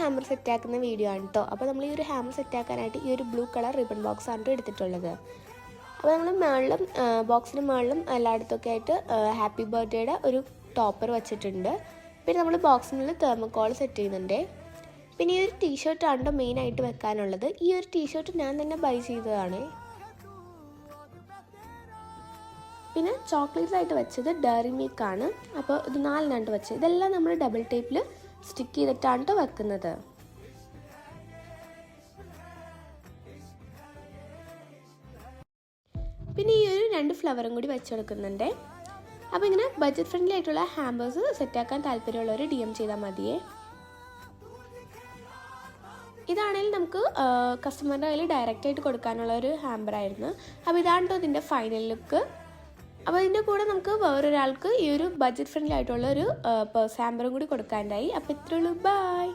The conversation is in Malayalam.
ഹാമർ സെറ്റാക്കുന്ന വീഡിയോ ആണ് കേട്ടോ. അപ്പോൾ നമ്മൾ ഈ ഒരു ഹാമർ സെറ്റാക്കാനായിട്ട് ഈ ഒരു ബ്ലൂ കളർ റിബൺ ബോക്സ് ആണ് എടുത്തിട്ടുള്ളത്. അപ്പോൾ നമ്മൾ മുകളിലും ബോക്സിന് മുകളിലും എല്ലായിടത്തൊക്കെ ആയിട്ട് ഹാപ്പി ബർത്ത്ഡേയുടെ ഒരു ടോപ്പർ വെച്ചിട്ടുണ്ട്. പിന്നെ നമ്മൾ ബോക്സിനുള്ളിൽ തെർമോക്കോൾ സെറ്റ് ചെയ്യുന്നുണ്ട്. പിന്നെ ഈ ഒരു ടീഷർട്ടാണ് മെയിനായിട്ട് വെക്കാനുള്ളത്. ഈ ഒരു ടീഷർട്ട് ഞാൻ തന്നെ ബൈ ചെയ്തതാണ്. പിന്നെ ചോക്ലേറ്റ്സ് ആയിട്ട് വെച്ചത് ഡയറി മിൽക്ക് ആണ്. അപ്പോൾ ഇത് 4 വെച്ചത്. ഇതെല്ലാം നമ്മൾ ഡബിൾ ടേപ്പിൽ സ്റ്റിക്ക് ചെയ്തിട്ടാണ് വെക്കുന്നത്. പിന്നെ ഈ ഒരു 2 ഫ്ലവറും കൂടി വെച്ചെടുക്കുന്നുണ്ട്. അപ്പോൾ ഇങ്ങനെ ബഡ്ജറ്റ് ഫ്രണ്ട്ലി ആയിട്ടുള്ള ഹാമ്പേഴ്സ് സെറ്റാക്കാൻ താല്പര്യമുള്ളവർ DM ചെയ്താൽ മതിയേ. ഇതാണെങ്കിൽ നമുക്ക് കസ്റ്റമറുടെ കയ്യിൽ ഡയറക്റ്റായിട്ട് കൊടുക്കാനുള്ള ഒരു ഹാമ്പറായിരുന്നു. അപ്പോൾ ഇതാണ് ഇതിൻ്റെ ഫൈനൽ ലുക്ക്. അപ്പോൾ ഇതിൻ്റെ കൂടെ നമുക്ക് വേറൊരാൾക്ക് ഈ ഒരു ബഡ്ജറ്റ് ഫ്രണ്ട്ലി ആയിട്ടുള്ള ഒരു പേഴ്സ് ഹാമ്പറും കൂടി കൊടുക്കാനുണ്ടായി. അപ്പോൾ ഇത്രയുള്ളൂ. ബൈ.